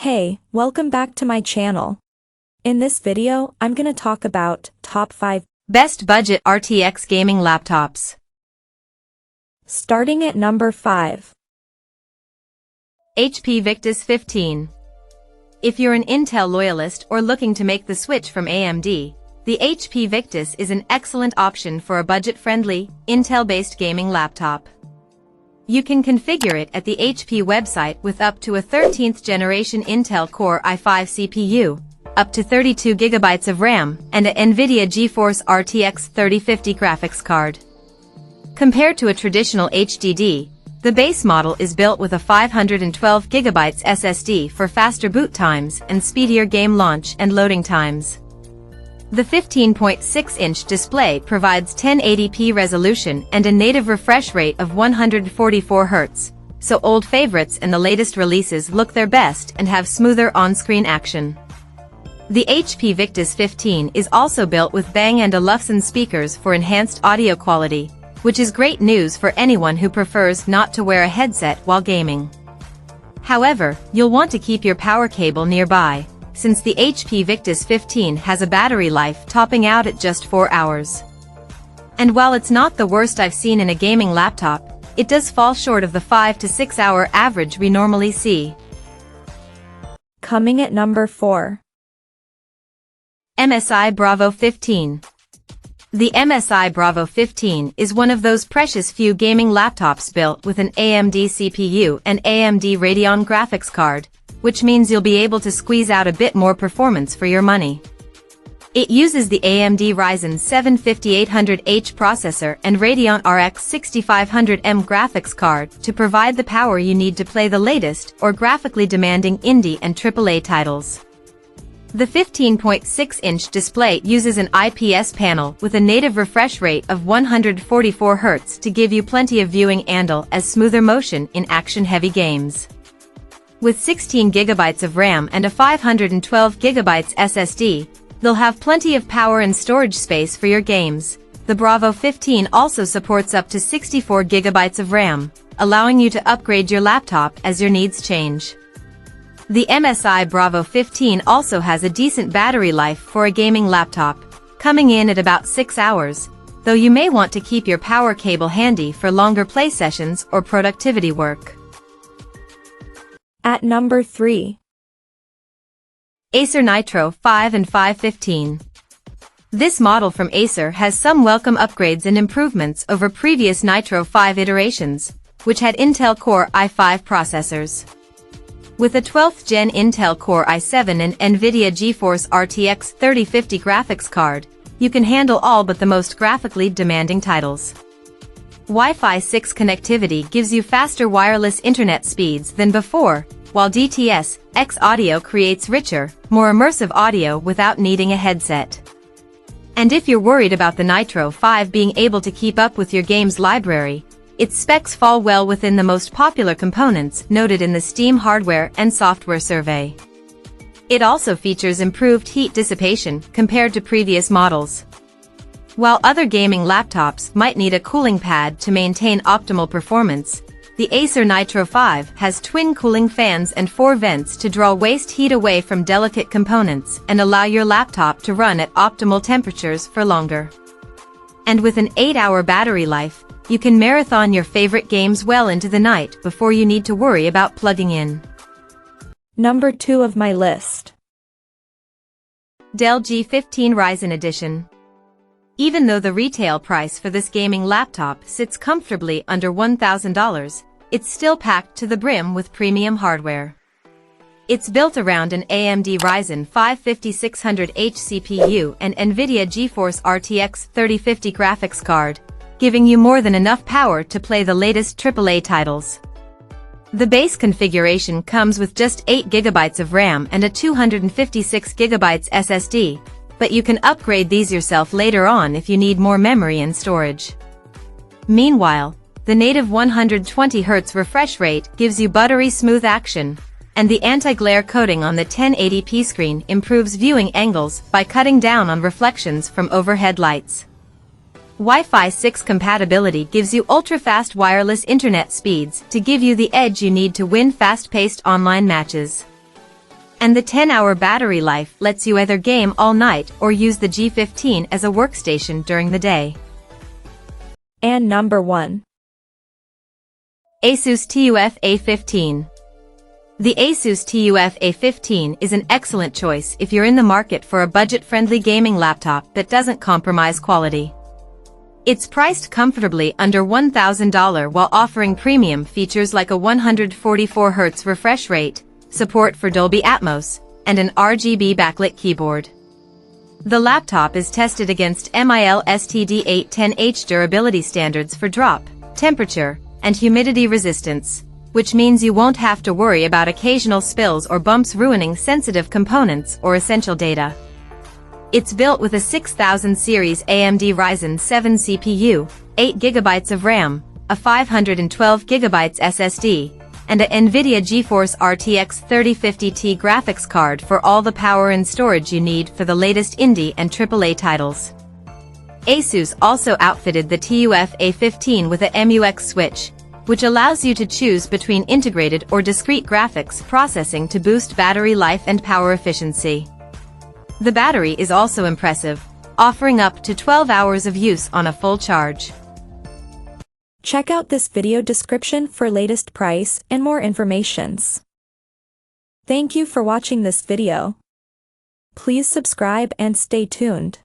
Hey, welcome back to my channel. In this video, I'm gonna talk about top 5 best budget RTX gaming laptops. Starting at number 5. HP Victus 15. If you're an Intel loyalist or looking to make the switch from AMD, the HP Victus is an excellent option for a budget-friendly, Intel-based gaming laptop. You can configure it at the HP website with up to a 13th generation Intel Core i5 CPU, up to 32 GB of RAM, and a NVIDIA GeForce RTX 3050 graphics card. Compared to a traditional HDD, the base model is built with a 512 GB SSD for faster boot times and speedier game launch and loading times. The 15.6-inch display provides 1080p resolution and a native refresh rate of 144 Hz, so old favorites and the latest releases look their best and have smoother on-screen action. The HP Victus 15 is also built with Bang & Olufsen speakers for enhanced audio quality, which is great news for anyone who prefers not to wear a headset while gaming. However, you'll want to keep your power cable nearby, since the HP Victus 15 has a battery life topping out at just 4 hours. And while it's not the worst I've seen in a gaming laptop, it does fall short of the 5 to 6 hour average we normally see. Coming at number 4. MSI Bravo 15. The MSI Bravo 15 is one of those precious few gaming laptops built with an AMD CPU and AMD Radeon graphics card, which means you'll be able to squeeze out a bit more performance for your money. It uses the AMD Ryzen 7 5800H processor and Radeon RX 6500M graphics card to provide the power you need to play the latest or graphically demanding indie and AAA titles. The 15.6-inch display uses an IPS panel with a native refresh rate of 144 Hz to give you plenty of viewing andle as smoother motion in action-heavy games. With 16 GB of RAM and a 512 GB SSD, they'll have plenty of power and storage space for your games. The Bravo 15 also supports up to 64 GB of RAM, allowing you to upgrade your laptop as your needs change. The MSI Bravo 15 also has a decent battery life for a gaming laptop, coming in at about 6 hours, though you may want to keep your power cable handy for longer play sessions or productivity work. At number 3. Acer Nitro 5 and 515. This model from Acer has some welcome upgrades and improvements over previous Nitro 5 iterations, which had Intel Core i5 processors. With a 12th Gen Intel Core i7 and NVIDIA GeForce RTX 3050 graphics card, you can handle all but the most graphically demanding titles. Wi-Fi 6 connectivity gives you faster wireless internet speeds than before, while DTS-X audio creates richer, more immersive audio without needing a headset. And if you're worried about the Nitro 5 being able to keep up with your game's library, its specs fall well within the most popular components noted in the Steam hardware and software survey. It also features improved heat dissipation compared to previous models. While other gaming laptops might need a cooling pad to maintain optimal performance, the Acer Nitro 5 has twin cooling fans and 4 vents to draw waste heat away from delicate components and allow your laptop to run at optimal temperatures for longer. And with an 8-hour battery life, you can marathon your favorite games well into the night before you need to worry about plugging in. Number 2 of my list. Dell G15 Ryzen Edition. Even though the retail price for this gaming laptop sits comfortably under $1,000, it's still packed to the brim with premium hardware. It's built around an AMD Ryzen 5 5600H CPU and NVIDIA GeForce RTX 3050 graphics card, giving you more than enough power to play the latest AAA titles. The base configuration comes with just 8 GB of RAM and a 256 GB SSD, but you can upgrade these yourself later on if you need more memory and storage. Meanwhile, the native 120 Hz refresh rate gives you buttery smooth action, and the anti-glare coating on the 1080p screen improves viewing angles by cutting down on reflections from overhead lights. Wi-Fi 6 compatibility gives you ultra-fast wireless internet speeds to give you the edge you need to win fast-paced online matches. And the 10-hour battery life lets you either game all night or use the G15 as a workstation during the day. And number 1. Asus TUF A15. The Asus TUF A15 is an excellent choice if you're in the market for a budget-friendly gaming laptop that doesn't compromise quality. It's priced comfortably under $1,000 while offering premium features like a 144Hz refresh rate, support for Dolby Atmos, and an RGB backlit keyboard. The laptop is tested against MIL STD810H durability standards for drop, temperature, and humidity resistance, which means you won't have to worry about occasional spills or bumps ruining sensitive components or essential data. It's built with a 6000 series AMD Ryzen 7 CPU, 8GB of RAM, a 512GB SSD, and a NVIDIA GeForce RTX 3050 graphics card for all the power and storage you need for the latest indie and AAA titles. Asus also outfitted the TUF A15 with a MUX switch, which allows you to choose between integrated or discrete graphics processing to boost battery life and power efficiency. The battery is also impressive, offering up to 12 hours of use on a full charge. Check out this video description for latest price and more informations. Thank you for watching this video. Please subscribe and stay tuned.